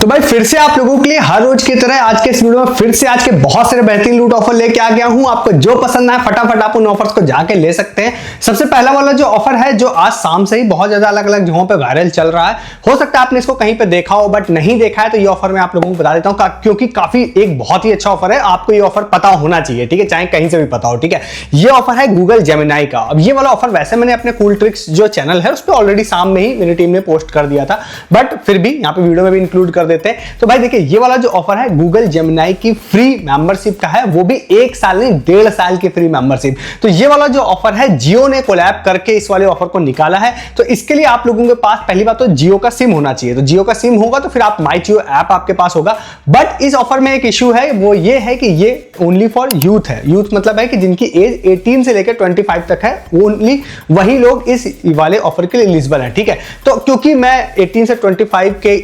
तो भाई फिर से आप लोगों के लिए हर रोज की तरह आज के इस वीडियो में फिर से आज के बहुत सारे बेहतरीन लूट ऑफर लेके आ गया हूं। आपको जो पसंद आए फटाफट आप उन ऑफर्स को जाके ले सकते हैं। सबसे पहला वाला जो ऑफर है जो आज शाम से ही बहुत ज्यादा अलग अलग जगहों पे वायरल चल रहा है, हो सकता है आपने इसको कहीं पे देखा हो बट नहीं देखा है, तो ये ऑफर मैं आप लोगों को बता देता हूं क्योंकि काफी एक बहुत ही अच्छा ऑफर है। आपको ये ऑफर पता होना चाहिए, ठीक है, चाहे कहीं से भी पता हो, ठीक है। ये ऑफर है गूगल जेमिनाई का। अब ये वाला ऑफर वैसे मैंने अपने कूल ट्रिक्स जो चैनल है उस पर ऑलरेडी शाम में ही मेरी टीम ने पोस्ट कर दिया था, बट फिर भी यहाँ पे वीडियो में भी इंक्लूड कर देते हैं। तो भाई देखिए ये वाला जो ऑफर है गूगल जेमिनाई की फ्री मेंबरशिप का है, वो भी 1 साल नहीं 1.5 साल की फ्री मेंबरशिप। तो ये वाला जो ऑफर है जियो ने कोलैब करके इस वाले ऑफर को निकाला है। तो इसके लिए आप लोगों के पास पहली बात तो जियो का सिम होना चाहिए। तो जियो का सिम होगा तो फिर आप माई जियो ऐप आपके पास होगा। बट इस ऑफर में एक इश्यू है, वो ये है कि ये ओनली फॉर यूथ है। यूथ मतलब है कि जिनकी एज 18 से लेकर 25 तक है, ओनली वही लोग इस वाले ऑफर के लिए एलिजिबल है, ठीक है। तो क्योंकि मैं 18 से 25 के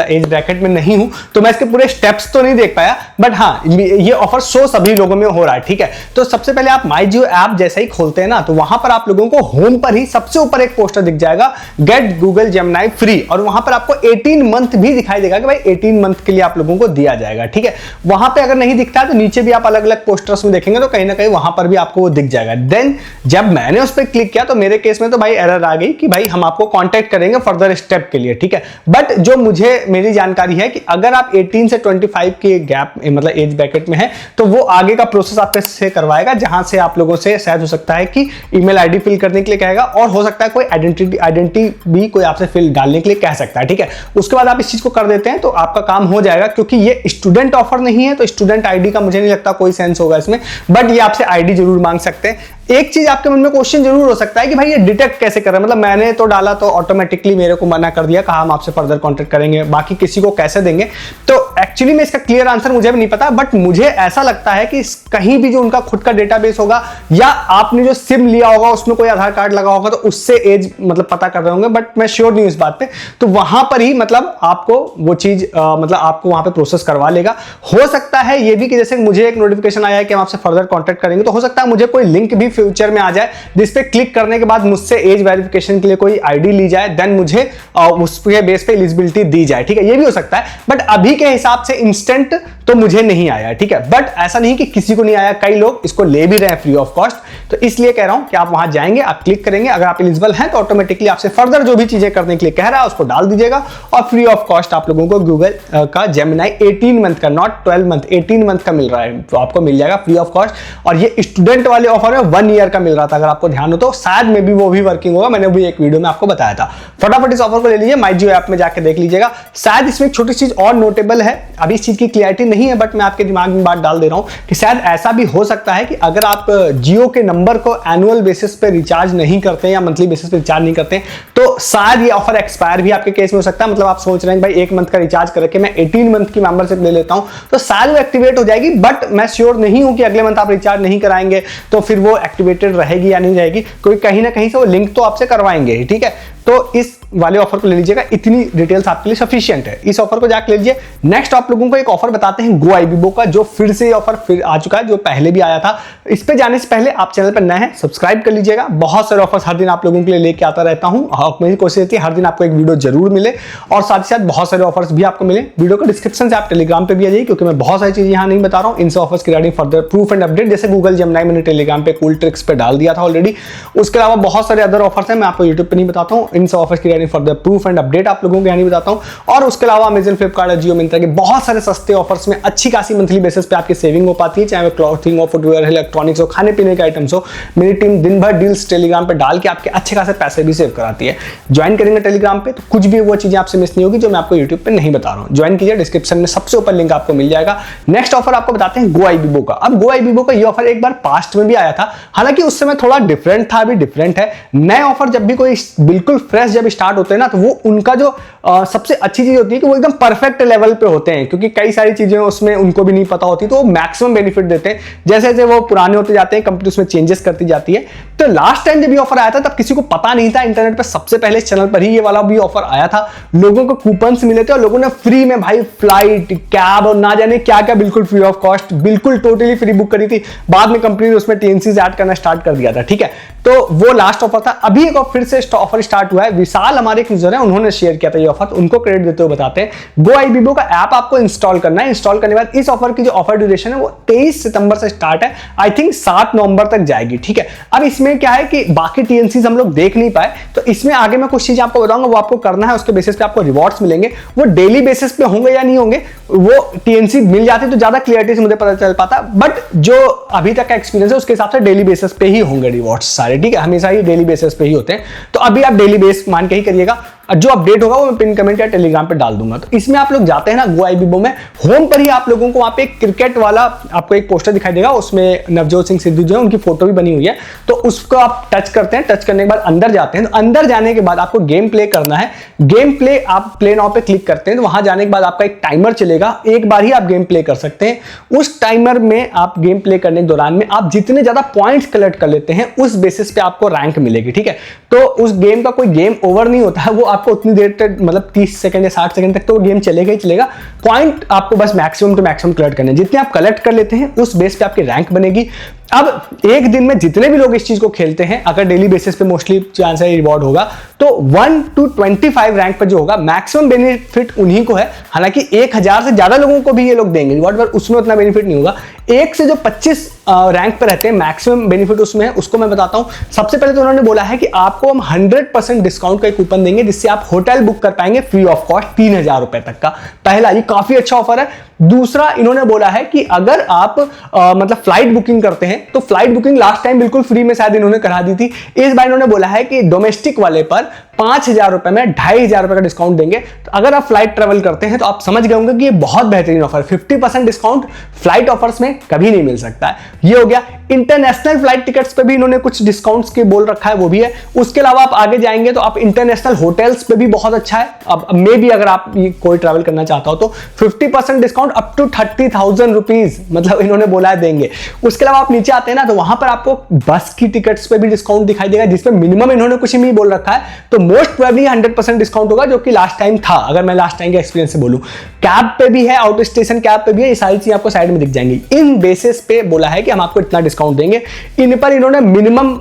एज ब्रैकेट में नहीं हूं तो मैं इसके पूरे स्टेप्स तो नहीं देख पाया, बट हाँ ये ऑफर शो सभी लोगों में हो रहा है, ठीक है। तो सबसे पहले आप माई जियो ऐप जैसे ही खोलते हैं ना, तो वहां पर आप लोगों को होम पर ही सबसे ऊपर एक पोस्टर दिख जाएगा, गेट गूगल जेमिनाई फ्री, और वहां पर आपको 18 मंथ भी दिखाई देगा कि भाई 18 मंथ के लिए आप लोगों को दिया जाएगा, ठीक है। वहां पे अगर नहीं दिखता है तो नीचे भी आप अलग अलग पोस्टर्स में देखेंगे तो कहीं ना कहीं वहां पर भी आपको वो दिख जाएगा। देन जब मैंने उस पर क्लिक किया तो मेरे केस में तो भाई एरर आ गई कि भाई हम आपको कांटेक्ट करेंगे फर्दर स्टेप के लिए, ठीक है। बट जो मुझे मेरी जानकारी है कि अगर आप 18 से 25 के गैप मतलब एज ब्रैकेट में है तो वो आगे का प्रोसेस आपके से करवाएगा, जहां से आप लोगों से शायद हो सकता है कि ईमेल आईडी फिल करने के लिए कहेगा, और हो सकता है कोई आइडेंटिटी भी कोई आपसे फिल डालने के लिए कह सकता है, ठीक है। उसके बाद आप इस चीज को कर देते हैं तो आपका काम हो जाएगा। क्योंकि ये स्टूडेंट ऑफर नहीं है तो स्टूडेंट आईडी का मुझे नहीं लगता कोई सेंस होगा इसमें, बट ये आपसे आईडी जरूर मांग सकते हैं। एक चीज आपके मन में क्वेश्चन जरूर हो सकता है कि भाई ये डिटेक्ट कैसे कर रहा है, मतलब मैंने तो डाला तो ऑटोमेटिकली मेरे को मना कर दिया, कहा हम आपसे फर्दर कांटेक्ट करेंगे, बाकी किसी को कैसे देंगे। तो एक्चुअली में इसका क्लियर आंसर मुझे भी नहीं पता, बट मुझे ऐसा लगता है कि कहीं भी जो उनका खुद का डेटाबेस होगा या आपने जो सिम लिया होगा उसमें कोई आधार कार्ड लगा होगा तो उससे एज मतलब पता कर रहे होंगे, बट मैं श्योर नहीं हूं इस बात पे। तो वहां पर ही मतलब आपको वो चीज मतलब आपको वहां पे प्रोसेस करवा लेगा। हो सकता है ये भी कि जैसे मुझे एक नोटिफिकेशन आया है कि हम आपसे फर्दर कांटेक्ट करेंगे, तो हो सकता है मुझे कोई लिंक भी फ्यूचर में आ जाए जिस पे क्लिक करने के बाद मुझसे एज वेरिफिकेशन के लिए कोई आईडी ली जाए, देन मुझे उसके बेस पे एलिजिबिलिटी दी जाए, ठीक है। ये भी हो सकता है, बट अभी के हिसाब से इंस्टेंट तो मुझे नहीं आया, ठीक है। बट ऐसा नहीं कि किसी को नहीं आया, कई लोग इसको ले भी रहे हैं फ्री ऑफ कॉस्ट। तो इसलिए कह रहा हूं कि आप वहां जाएंगे, आप क्लिक करेंगे, अगर आप एलिजिबल हैं तो ऑटोमेटिकली आपसे फर्दर जो भी चीजें करने के लिए कह रहा है उसको डाल दीजिएगा, और फ्री ऑफ कॉस्ट आप लोगों को गूगल का जेमिनाई 18 मंथ का, नॉट 12 मंथ, 18 मंथ का मिल रहा है, तो आपको मिल जाएगा फ्री ऑफ कॉस्ट। और ये स्टूडेंट वाले ऑफर में 1 ईयर का मिल रहा था, अगर आपको ध्यान हो तो शायद में भी वो भी वर्किंग होगा, मैंने भी एक वीडियो में आपको बताया था। फटाफट इस ऑफर को ले लीजिए, माई जियो ऐप में जाकर देख लीजिएगा। शायद इसमें एक छोटी चीज और नोटेबल है, अभी इस चीज की क्लियरिटी नहीं है, बट मैं आपके दिमाग में बात डाल दे रहा हूं कि शायद ऐसा भी हो सकता है कि अगर आप जियो के नंबर को एनुअल बेसिस पे रिचार्ज नहीं करते या मंथली बेसिस पे रिचार्ज नहीं करते तो शायद ये ऑफर एक्सपायर भी आपके केस में हो सकता है। मतलब आप सोच रहे हैं भाई 1 मंथ का रिचार्ज करके मैं 18 मंथ की मेंबरशिप ले लेता हूं तो शायद वो एक्टिवेट हो जाएगी, बट मैं श्योर नहीं हूं कि अगले मंथ आप रिचार्ज नहीं कराएंगे तो फिर वो एक्टिवेटेड रहेगी या नहीं रहेगी, कोई कहीं ना कहीं से वो लिंक तो आपसे करवाएंगे, ठीक है। तो इस वाले ऑफर को ले लीजिएगा, इतनी डिटेल्स आपके लिए सफिशिएंट है, इस ऑफर को जाकर ले लीजिए। नेक्स्ट आप लोगों को एक ऑफर बताते हैं गो आईबीबो का, जो फिर से ऑफर फिर आ चुका है, जो पहले भी आया था। इस पे जाने से पहले आप चैनल पर नए हैं सब्सक्राइब कर लीजिएगा, बहुत सारे ऑफर्स हर दिन आप लोगों के लिए लेके आता रहता हूं। मेरी कोशिश रहती है हर दिन आपको एक वीडियो जरूर मिले, और साथ ही साथ बहुत सारे ऑफर्स भी आपको मिले। वीडियो का डिस्क्रिप्शन से आप टेलीग्राम पे भी आ जाइए, क्योंकि मैं बहुत सारी चीजें यहाँ नहीं बता रहा हूँ, इनसे ऑफर्स की regarding further proof and update, जैसे गूगल जेमिनाई मैंने टेलीग्राम पे कूल ट्रिक्स पे डाल दिया था ऑलरेडी। उसके अलावा बहुत सारे अदर ऑफर्स हैं, मैं आपको यूट्यूब पे नहीं बताता हूँ, इनसे ऑफर्स की regarding further proof and update आप लोगों को यहाँ नहीं बताता हूं। और उसके अलावा अमेजन, फ्लिपकार्ट और जियो मिंत्रा के बहुत सारे सस्ते ऑफर्स में अच्छी खासी मंथली बेसिस पे आपकी सेविंग हो पाती है, चाहे वो क्लॉथिंग हो, फुटवेयर, इलेक्ट्रॉनिक्स हो, खाने पीने के आइटम्स हो। मेरी टीम दिन भर डील्स टेलीग्राम पे डाल के आपके अच्छे खासे पैसे भी सेव कराती है। ज्वाइन करेंगे टेलीग्राम पे तो कुछ भी वो चीजें आपसे मिस नहीं होगी जो मैं आपको यूट्यूब पे नहीं बता रहा हूं। ज्वाइन कीजिए, डिस्क्रिप्शन में सबसे ऊपर लिंक आपको मिल जाएगा। नेक्स्ट ऑफर आपको बताते हैं गो आईबीबो का। अब गो आईबीबो का ये ऑफर एक बार पास्ट में भी आया था, हालांकि उस समय थोड़ा डिफरेंट था, अभी डिफरेंट है। नए ऑफर जब भी कोई बिल्कुल फ्रेश जब स्टार्ट होते हैं ना, तो वो उनका जो सबसे अच्छी चीज होती है कि वो एकदम परफेक्ट लेवल पे होते हैं, क्योंकि कई सारी चीजें उसमें उनको भी नहीं पता होती, तो वो मैक्सिमम बेनिफिट देते हैं। जैसे जैसे वो पुराने होते जाते हैं कंपनी उसमें चेंजेस करती जाती है। तो लास्ट टाइम जब ये ऑफर आया था तब किसी को पता नहीं था, इंटरनेट पे सबसे पहले इस चैनल पर ही ये वाला भी ऑफर आया था। लोगों को कूपन्स मिले थे और लोगों ने फ्री में भाई फ्लाइट, कैब और ना जाने क्या क्या बिल्कुल फ्री ऑफ कॉस्ट, बिल्कुल टोटली फ्री बुक करी थी। बाद में कंपनी ने उसमें टीएनसीज ऐड करना स्टार्ट कर दिया था, ठीक है। तो वो लास्ट ऑफर था। अभी एक फिर से ऑफर स्टार्ट हुआ है। विशाल हमारे एक यूजर है, उन्होंने शेयर किया था ये ऑफर, तो उनको क्रेडिट देते हुए बताते हैं। गो आईबीबो का ऐप आपको इंस्टॉल करना है। इंस्टॉल करने के बाद इस ऑफर की जो ऑफर ड्यूरेशन है वो 23 सितंबर से स्टार्ट है, आई थिंक 7 नवंबर तक जाएगी, ठीक है। अब इसमें क्या है कि बाकी टीएनसीज हम लोग देख नहीं पाए, तो इसमें आगे मैं कुछ चीज आपको बताऊंगा, वो आपको करना है, उसके बेसिस पे आपको रिवॉर्ड्स मिलेंगे। वो डेली बेसिस पे होंगे या नहीं होंगे, वो टीएनसी मिल जाती तो ज्यादा क्लियरिटी से मुझे पता चल पाता, बट जो अभी तक का एक्सपीरियंस है उसके हिसाब से डेली बेसिस पे ही होंगे रिवॉर्ड्स सारे, ठीक है। हमेशा ही डेली बेसिस पे ही होते हैं, तो अभी आप डेली बेस मान के ही करिएगा। जो अपडेट होगा वो मैं पिन कमेंट या टेलीग्राम पे डाल दूंगा। तो इसमें आप लोग जाते हैं ना गो आईबीबो में, होम पर ही आप लोगों को वहां पे क्रिकेट वाला आपको एक पोस्टर दिखाई देगा, उसमें नवजोत सिंह सिद्धू जो है उनकी फोटो भी बनी हुई है, तो उसको आप टच करते हैं। टच करने के बाद अंदर जाते हैं, तो अंदर जाने के बाद आपको गेम प्ले करना है। गेम प्ले आप प्ले नाउ पे क्लिक करते हैं, तो वहां जाने के बाद आपका एक टाइमर चलेगा, एक बार ही आप गेम प्ले कर सकते हैं। उस टाइमर में आप गेम प्ले करने के दौरान में आप जितने ज्यादा पॉइंट्स कलेक्ट कर लेते हैं उस बेसिस पे आपको रैंक मिलेगी, ठीक है। तो उस गेम का कोई गेम ओवर नहीं होता है, वो आपको उतनी देर तक मतलब 30 सेकंड या 60 सेकंड तक तो गेम चलेगा ही चलेगा। पॉइंट आपको बस मैक्सिमम टू मैक्सिमम कलेक्ट करने हैं, जितने आप कलेक्ट कर लेते हैं उस बेस पे आपकी रैंक बनेगी। अब एक दिन में जितने भी लोग इस चीज को खेलते हैं, अगर डेली बेसिस पे मोस्टली चांस है रिवॉर्ड होगा, तो 1 to 25 रैंक पर जो होगा मैक्सिमम बेनिफिट उन्हीं को है। हालांकि 1000 से ज्यादा लोगों को भी ये लोग देंगे रिवॉर्ड, पर उसमें उतना बेनिफिट नहीं होगा। 1 से जो 25 रैंक पर रहते हैं मैक्सिमम बेनिफिट उसमें है, उसको मैं बताता हूं। सबसे पहले तो उन्होंने बोला है कि आपको हम 100% डिस्काउंट का एक कूपन देंगे, जिससे आप होटल बुक कर पाएंगे फ्री ऑफ कॉस्ट 3000 रुपए तक का। पहला, ये काफी अच्छा ऑफर है। दूसरा, इन्होंने बोला है कि अगर आप मतलब फ्लाइट बुकिंग करते हैं, तो फ्लाइट बुकिंग लास्ट टाइम बिल्कुल फ्री में शायद इन्होंने करा दी थी, इस बार इन्होंने बोला है कि डोमेस्टिक वाले पर 5000 रुपए में 2500 रुपए का डिस्काउंट देंगे। तो अगर आप फ्लाइट ट्रेवल करते हैं तो आप समझ गए होंगे कि ये बहुत बेहतरीन ऑफर, 50% डिस्काउंट फ्लाइट ऑफर्स में कभी नहीं मिल सकता है। ये हो गया। इंटरनेशनल फ्लाइट टिकट्स पे भी इन्होंने कुछ डिस्काउंट्स के बोल रखा है, वो भी है। उसके अलावा आप आगे जाएंगे तो आप इंटरनेशनल होटल्स पे भी बहुत अच्छा है। अब मे भी अगर आप कोई ट्रैवल करना चाहता हो तो 50% डिस्काउंट अप टू 30,000 रुपीज मतलब इन्होंने बोला है देंगे। उसके अलावा आप नीचे आते हैं ना, तो वहां पर आपको बस की टिकट्स पे भी डिस्काउंट दिखाई देगा, जिसपे मिनिमम इन्होंने कुछ नहीं बोल रखा है, तो मोस्ट प्रोबेबली 100% डिस्काउंट होगा, जो कि लास्ट टाइम था, अगर मैं लास्ट टाइम के एक्सपीरियंस से बोलूं। कैब पे भी है, आउट स्टेशन कैब पे भी है, ये सारी चीजें आपको साइड में दिख जाएंगी। इन बेसिस पे बोला है कि हम आपको इतना डिस्काउंट देंगे। इन पर इन्होंने मिनिमम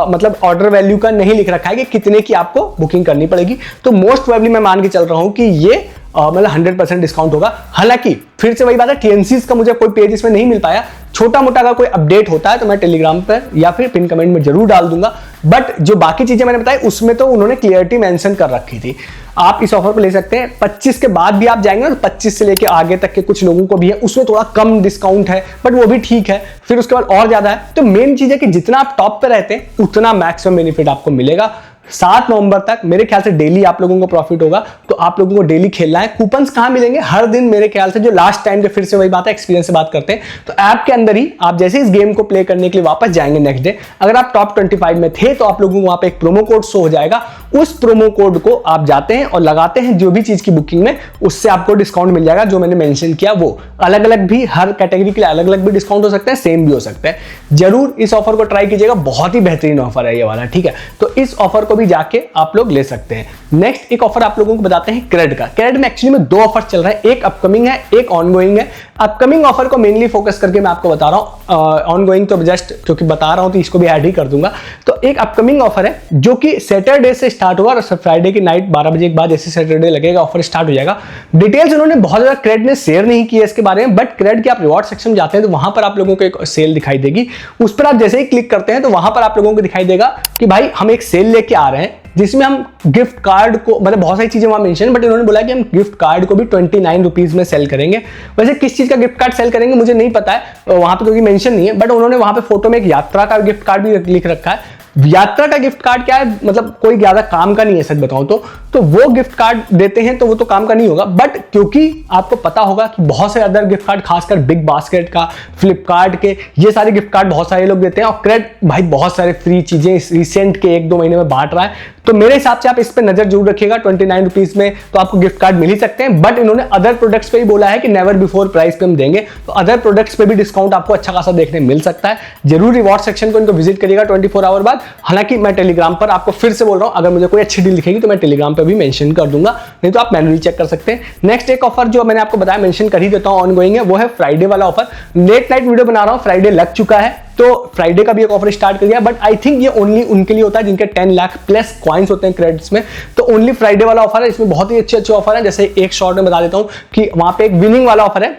मतलब ऑर्डर वैल्यू का नहीं लिख रखा है कि कितने की आपको बुकिंग करनी पड़ेगी, तो मोस्ट प्रोबेबली मैं मान के चल रहा हूं कि ये मतलब 100% डिस्काउंट होगा। हालांकि फिर से वही बात है, टीएनसीज का मुझे कोई पेज इसमें नहीं मिल पाया। छोटा मोटा अगर कोई अपडेट होता है तो मैं टेलीग्राम पर या फिर पिन कमेंट में जरूर डाल दूंगा, बट जो बाकी चीजें मैंने बताई उसमें तो उन्होंने क्लियरिटी मेंशन कर रखी थी। आप इस ऑफर पर ले सकते हैं। 25 के बाद भी आप जाएंगे ना, तो 25 से लेके आगे तक के कुछ लोगों को भी है, उसमें थोड़ा कम डिस्काउंट है, बट वो भी ठीक है। फिर उसके बाद और ज्यादा है। तो मेन चीज है कि जितना आप टॉप पे रहते हैं उतना मैक्सिमम बेनिफिट आपको मिलेगा। 7 नवंबर तक मेरे ख्याल से डेली आप लोगों को प्रॉफिट होगा, तो आप लोगों को डेली खेलना है। कूपन्स कहां मिलेंगे? हर दिन मेरे ख्याल से, जो लास्ट टाइम के फिर से वही बात है, एक्सपीरियंस से बात करते हैं, तो ऐप के अंदर ही आप जैसे इस गेम को प्ले करने के लिए वापस जाएंगे नेक्स्ट डे, अगर आप टॉप 25 में थे तो आप लोगों को वहां पे एक प्रोमो कोड शो हो जाएगा। उस प्रोमो कोड को आप जाते हैं और लगाते हैं जो भी चीज की बुकिंग में, उससे आपको डिस्काउंट मिल जाएगा। जो मैंने मेंशन किया वो अलग अलग भी, हर कैटेगरी के लिए अलग अलग भी डिस्काउंट हो सकते हैं, सेम भी हो सकते हैं। जरूर इस ऑफर को ट्राई कीजिएगा, बहुत ही बेहतरीन ऑफर है ये वाला, ठीक है। तो इस ऑफर को भी जाके आप लोग ले सकते हैं। नेक्स्ट एक ऑफर आप लोगों को बताते हैं क्रेड का। क्रेड में एक्चुअली में 2 ऑफर चल रहे हैं, एक अपकमिंग है, एक ऑनगोइंग है। अपकमिंग ऑफर को मेनली फोकस करके मैं आपको बता रहा हूं, ऑनगोइंग तो जस्ट क्योंकि बता रहा हूं तो इसको भी ऐड ही कर दूंगा। तो एक अपकमिंग ऑफर है जो कि सैटरडे से स्टार्ट होगा और फ्राइडे की नाइट 12 बजे के बाद जैसे सैटरडे लगेगा ऑफर स्टार्ट हो जाएगा। डिटेल्स उन्होंने बहुत ज्यादा क्रेड ने शेयर नहीं किया इसके बारे में, बट क्रेड के आप रिवॉर्ड सेक्शन में जाते हैं तो वहां पर आप लोगों को एक सेल दिखाई देगी। उस पर आप जैसे ही क्लिक करते हैं तो वहां पर आप लोगों को दिखाई देगा कि भाई हम एक सेल लेके आ रहे हैं, जिसमें हम गिफ्ट कार्ड को, मतलब बहुत सारी चीजें वहां मेंशन, बट इन्होंने बोला कि हम गिफ्ट कार्ड को भी 29 रुपीज में सेल करेंगे। वैसे किस चीज का गिफ्ट कार्ड सेल करेंगे मुझे नहीं पता है, वहां पे तो मेंशन नहीं है, बट उन्होंने वहां पे फोटो में एक यात्रा का गिफ्ट कार्ड भी लिख रखा है। यात्रा का गिफ्ट कार्ड क्या है, मतलब कोई ज्यादा काम का नहीं है सच बताऊं तो वो गिफ्ट कार्ड देते हैं तो वो तो काम का नहीं होगा, बट क्योंकि आपको पता होगा कि बहुत से अदर गिफ्ट कार्ड, खासकर बिग बास्केट का, फ्लिपकार्ट के, ये सारे गिफ्ट कार्ड बहुत सारे लोग देते हैं, और क्रेड भाई बहुत सारे फ्री चीजें रिसेंट के 1-2 महीने में बांट रहा है। तो मेरे हिसाब से आप इस पे नजर जरूर रखिएगा। 29 रुपीज में तो आपको गिफ्ट कार्ड मिल ही सकते हैं, बट इन्होंने अदर प्रोडक्ट्स पे ही बोला है कि नेवर बिफोर प्राइस पे हम देंगे, तो अदर प्रोडक्ट्स पे भी डिस्काउंट आपको अच्छा खासा देखने मिल सकता है। जरूर रिवॉर्ड सेक्शन को इनको विजिट करिएगा 24 आवर बाद। हालांकि मैं टेलीग्राम पर आपको फिर से बोल रहा हूं, अगर मुझे कोई अच्छी डील दिखेगी तो मैं टेलीग्राम पर भी मेंशन कर दूंगा, नहीं तो आप मैनुअली चेक कर सकते हैं। नेक्स्ट एक ऑफर जो मैंने आपको बताया, मेंशन कर ही देता हूं, ऑनगोइंग है, वो है फ्राइडे वाला ऑफर। लेट नाइट वीडियो बना रहा हूं, फ्राइडे लग चुका है, तो फ्राइडे का भी एक ऑफर स्टार्ट कर दिया, बट आई थिंक ये ओनली उनके लिए होता है जिनके 10 लाख प्लस कॉइन्स होते हैं क्रेडिट्स में। तो ओनली फ्राइडे वाला ऑफर है, इसमें बहुत ही अच्छे ऑफर है। जैसे एक शॉर्ट में बता देता हूँ कि वहां पे एक विनिंग वाला ऑफर है,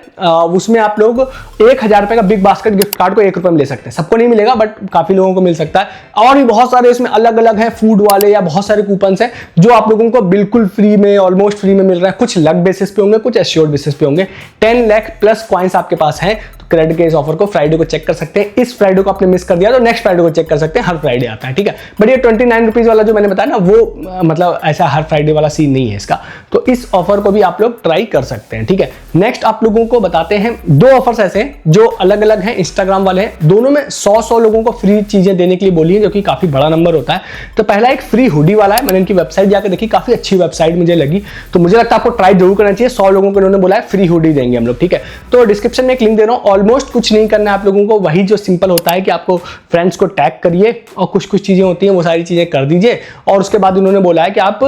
उसमें आप लोग 1000 रुपए का बिग बास्केट गिफ्ट कार्ड को 1 रुपए में ले सकते हैं। सबको नहीं मिलेगा बट काफी लोगों को मिल सकता है। और भी बहुत सारे इसमें अलग अलग है फूड वाले या बहुत सारे कूपन्स हैं जो आप लोगों को बिल्कुल फ्री में, ऑलमोस्ट फ्री में मिल रहा है। कुछ लक बेसिस पे होंगे, कुछ एश्योर्ड बेसिस पे होंगे। 10 लाख प्लस कॉइन्स आपके पास हैं, क्रेडिट के इस ऑफर को फ्राइडे को चेक कर सकते हैं। इस फ्राइडे को आपने मिस कर दिया तो नेक्स्ट फ्राइडे को चेक कर सकते हैं, हर फ्राइडे आता है, ठीक है। बट ये 29 रुपीज वाला जो मैंने बताया ना, वो मतलब ऐसा हर फ्राइडे वाला सीन नहीं है इसका। तो इस ऑफर को भी आप लोग ट्राई कर सकते हैं, ठीक है। नेक्स्ट आप लोगों को बताते हैं 2 ऑफर्स ऐसे हैं जो अलग अलग हैं, इंस्टाग्राम वाले हैं। दोनों में 100 लोगों को फ्री चीजें देने के लिए बोली है, जो कि काफी बड़ा नंबर होता है। तो पहला एक फ्री हुडी वाला है, मैंने इनकी वेबसाइट जाकर देखी, काफी अच्छी वेबसाइट मुझे लगी, तो मुझे लगता है आपको ट्राई जरूर करना चाहिए। 100 लोगों को इन्होंने बोला है फ्री हुडी देंगे हम लोग, ठीक है। तो डिस्क्रिप्शन में एक लिंक दे रहा हूँ, ऑलमोस्ट कुछ नहीं करना है आप लोगों को, वही जो सिंपल होता है कि आपको फ्रेंड्स को टैग करिए और कुछ चीजें होती हैं वो सारी चीजें कर दीजिए। और उसके बाद उन्होंने बोला है कि आप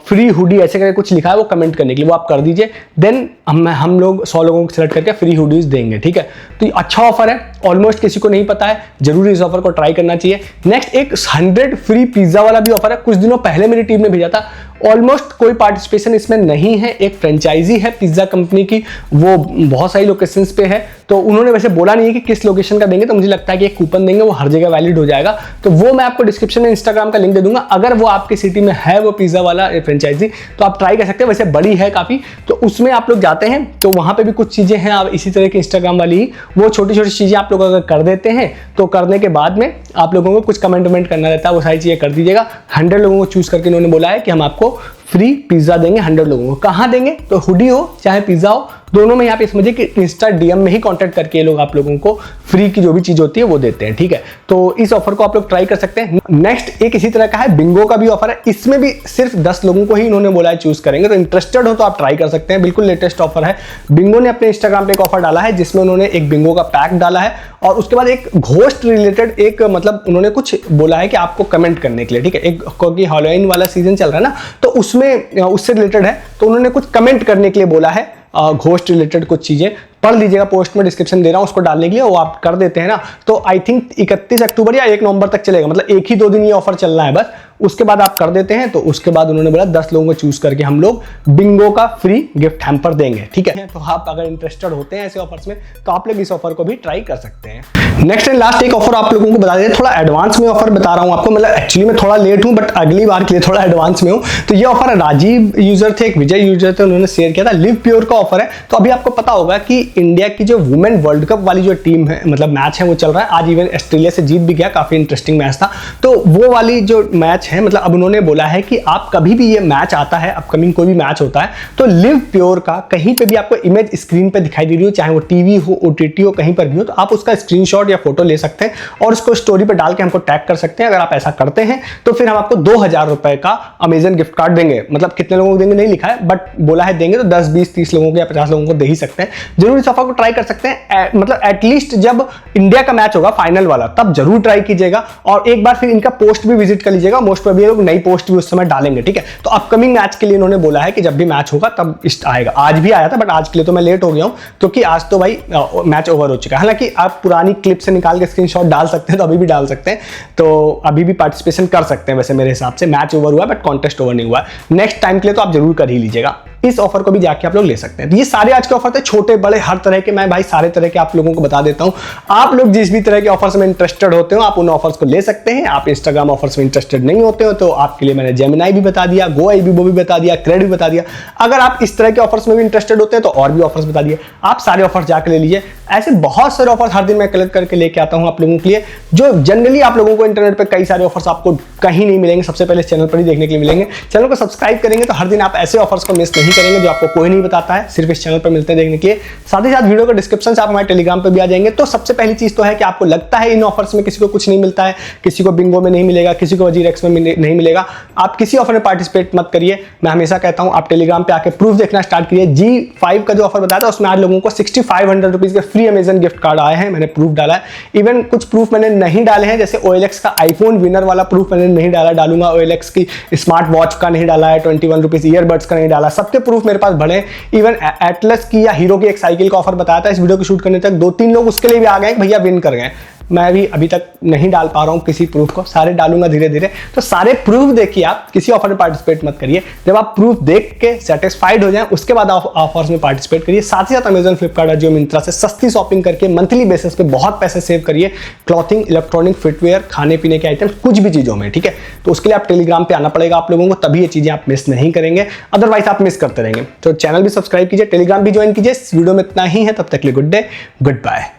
फ्री हुडी ऐसे करके कुछ लिखा है वो कमेंट करने के लिए, वो आप कर दीजिए। देन हम लोग 100 लोगों को सिलेक्ट करके फ्री हुडीज देंगे, ठीक है। तो ये अच्छा ऑफर है, ऑलमोस्ट किसी को नहीं पता है, जरूर इस ऑफर को ट्राई करना चाहिए। नेक्स्ट एक 100 फ्री पिज्जा वाला भी ऑफर है, कुछ दिनों पहले मेरी टीम ने भेजा था। ऑलमोस्ट कोई पार्टिसिपेशन इसमें नहीं है, एक फ्रेंचाइजी है पिज्जा कंपनी की, वो बहुत सारी लोकेशंस पे है। तो उन्होंने वैसे बोला नहीं है कि किस लोकेशन का देंगे, तो मुझे लगता है कि एक कूपन देंगे, वो हर जगह वैलिड हो जाएगा। तो वो मैं आपको डिस्क्रिप्शन में इंस्टाग्राम का लिंक दे दूंगा, अगर वो आपकी सिटी में है वो पिज्जा वाला फ्रेंचाइजी तो आप ट्राई कर सकते हैं। वैसे बड़ी है काफी, तो उसमें आप लोग जाते हैं तो वहां पे भी कुछ चीजें हैं आप इसी तरह की इंस्टाग्राम वाली ही, वो छोटी छोटी चीजें आप लोग अगर कर देते हैं तो करने के बाद में आप लोगों को कुछ कमेंट करना रहता है, वो सारी चीजें कर दीजिएगा। 100 लोगों को चूज करके इन्होंने बोला है कि हम आपको फ्री पिज्जा देंगे 100 लोगों को। कहां देंगे? तो हुडी हो चाहे पिज्जा हो, दोनों में यहाँ पे समझिए कि इंस्टा डीएम में ही कांटेक्ट करके ये लोग आप लोगों को फ्री की जो भी चीज होती है वो देते हैं, ठीक है। तो इस ऑफर को आप लोग ट्राई कर सकते हैं। नेक्स्ट एक इसी तरह का है, बिंगो का भी ऑफर है, इसमें भी सिर्फ 10 लोगों को ही इन्होंने बोला है चूज करेंगे। तो इंटरेस्टेड हो तो आप ट्राई कर सकते हैं, बिल्कुल लेटेस्ट ऑफर है। बिंगो ने अपने इंस्टाग्राम पे एक ऑफर डाला है जिसमें उन्होंने एक बिंगो का पैक डाला है और उसके बाद एक घोस्ट रिलेटेड एक मतलब उन्होंने कुछ बोला है कि आपको कमेंट करने के लिए, ठीक है। एक क्योंकि हैलोवीन वाला सीजन चल रहा है ना, तो उसमें उससे रिलेटेड है, तो उन्होंने कुछ कमेंट करने के लिए बोला है, घोस्ट रिलेटेड कुछ चीजें पढ़ लीजिएगा, पोस्ट में डिस्क्रिप्शन दे रहा हूं उसको डालने के लिए, वो आप कर देते हैं ना। तो आई थिंक 31 अक्टूबर या 1 नवंबर तक चलेगा, मतलब 1 ही 2 दिन ये ऑफर चलना है बस, उसके बाद आप कर देते हैं। तो उसके बाद उन्होंने बोला 10 लोगों को चूज करके हम लोग बिंगो का फ्री गिफ्ट हैम्पर देंगे, ठीक है। तो आप अगर इंटरेस्टेड होते हैं ऐसे ऑफर्स में तो आप लोग इस ऑफर को भी ट्राई कर सकते हैं। नेक्स्ट एंड लास्ट एक ऑफर आप लोगों को बता दें, थोड़ा एडवांस में ऑफर बता रहा हूं आपको, मतलब एक्चुअली मैं थोड़ा लेट हूं बट अगली बार के लिए थोड़ा एडवांस में हूं। तो ये ऑफर राजीव यूजर थे, एक विजय यूजर थे, उन्होंने शेयर किया था, लिव प्योर का ऑफर है। तो अभी आपको पता होगा कि इंडिया की जो वुमेन वर्ल्ड कप वाली जो टीम है, मतलब मैच है, वो चल रहा है। आज इवन ऑस्ट्रेलिया से जीत भी गया, काफी इंटरेस्टिंग मैच था। तो वो वाली जो मैच है, मतलब अब उन्होंने बोला है कि आप कभी भी ये मैच आता है, अपकमिंग कोई भी मैच होता है, तो लिव प्योर का कहीं पे भी आपको इमेज स्क्रीन पे दिखाई दे रही हो, चाहे वो टीवी हो, ओटीटी हो, कहीं पर भी हो, तो आप उसका स्क्रीनशॉट या फोटो ले सकते हैं और उसको स्टोरी पे डाल के हमको टैग कर सकते हैं। अगर आप ऐसा करते हैं तो फिर हम आपको 2000 रुपए का अमेजन गिफ्ट कार्ड देंगे। मतलब कितने लोगों को देंगे नहीं लिखा है, बट बोला है देंगे, तो 10, 20, 30 लोगों को या 50 लोगों को दे ही सकते हैं। जरूर इस ऑफर को ट्राई कर सकते हैं, मतलब एटलीस्ट जब इंडिया का मैच होगा फाइनल वाला तब जरूर ट्राई कीजिएगा। और एक बार फिर इनका पोस्ट भी विजिट कर लीजिएगा, मोस्ट प्रोबेबली लोग नई पोस्ट भी उस समय डालेंगे, ठीक है। तो अपकमिंग मैच के लिए इन्होंने बोला है कि जब भी मैच होगा तब आएगा। आज भी आया था बट आज के लिए तो मैं लेट हो गया हूं, क्योंकि आज तो भाई मैच ओवर हो चुका है। हालांकि आप पुरानी क्लिप से निकाल के स्क्रीनशॉट डाल सकते हैं, तो अभी भी डाल सकते हैं, तो अभी भी पार्टिसिपेशन कर सकते हैं। वैसे मेरे हिसाब से मैच ओवर हुआ बट कॉन्टेस्ट ओवर नहीं हुआ। नेक्स्ट टाइम के लिए तो आप जरूर कर ही लीजिएगा। इस ऑफर को भी जाके आप लोग ले सकते हैं। तो ये सारे आज के ऑफर थे, छोटे बड़े हर तरह के, मैं भाई सारे तरह के आप लोगों को बता देता हूं। आप लोग जिस भी तरह के ऑफर्स में इंटरेस्टेड होते हो आप उन ऑफर्स को ले सकते हैं। आप इंस्टाग्राम ऑफर्स में इंटरेस्टेड नहीं होते हो तो आपके लिए मैंने जेमिनाई भी बता दिया, GoIbibo भी बता दिया, क्रेड भी बता दिया। अगर आप इस तरह के ऑफर्स में भी इंटरेस्टेड होते हैं तो और भी ऑफर्स बता दिए, आप सारे ऑफर्स जाकर ले लीजिए। ऐसे बहुत सारे ऑफर्स हर दिन मैं कलेक्ट करके लेके आता हूं आप लोगों के लिए, जो जनरली आप लोगों को इंटरनेट पे कई सारे ऑफर्स आपको कहीं नहीं मिलेंगे, सबसे पहले चैनल पर ही देखने के लिए मिलेंगे। चैनल को सब्सक्राइब करेंगे तो हर दिन आप ऐसे ऑफर्स को मिस नहीं करेंगे जो आपको कोई नहीं बताता है, सिर्फ इस चैनल पर मिलते हैं देखने के लिए। साथ ही साथ वीडियो का डिस्क्रिप्शन से आप हमारे टेलीग्राम पे भी आ जाएंगे। तो सबसे पहली चीज तो है कि आपको लगता है इन ऑफर्स में किसी को कुछ नहीं मिलता है, किसी को बिंगो में नहीं मिलेगा, किसी को वजीर एक्स में नहीं मिलेगा, आप किसी ऑफर में पार्टिसिपेट मत करिए। मैं हमेशा कहता हूं आप टेलीग्राम पे आके प्रूफ देखना स्टार्ट करिए। G5 का जो ऑफर बताया था उसमें आज लोगों को 6500 रुपीज के फ्री अमेजन गिफ्ट कार्ड आए हैं, मैंने प्रूफ डाला है। इवन कुछ प्रूफ मैंने नहीं डाले हैं, जैसे OLX का आईफोन विनर वाला प्रूफ मैंने नहीं डाला, डालूंगा। OLX की स्मार्ट वॉच का नहीं डाला है, 21 रुपीज ईयरबड्स का नहीं डाला, सबके प्रूफ मेरे पास बड़े। इवन एटलस की या हीरो की एक साइकिल का ऑफर बताया था इस वीडियो को शूट करने तक, 2-3 लोग उसके लिए भी आ गए, भैया विन कर गए। मैं भी अभी तक नहीं डाल पा रहा हूँ किसी प्रूफ को, सारे डालूंगा धीरे धीरे। तो सारे प्रूफ देखिए, आप किसी ऑफर में पार्टिसिपेट मत करिए, जब आप प्रूफ देख के सेटिस्फाइड हो जाएं उसके बाद आप ऑफर्स में पार्टिसिपेट करिए। साथ ही साथ अमेजन, फ्लिपकार्ट, अजियो, मिंत्रा से सस्ती शॉपिंग करके मंथली बेसिस पे बहुत पैसे सेव करिए, क्लॉथिंग, इलेक्ट्रॉनिक, फिटवेयर, खाने पीने के आइटम, कुछ भी चीजों में, ठीक है। तो उसके लिए आप टेलीग्राम पे आना पड़ेगा आप लोगों को, तभी ये चीजें आप मिस नहीं करेंगे, अदरवाइज आप मिस करते रहेंगे। तो चैनल भी सब्सक्राइब कीजिए, टेलीग्राम भी ज्वाइन कीजिए। इस वीडियो में इतना ही है, तब तक के लिए गुड डे, गुड बाय।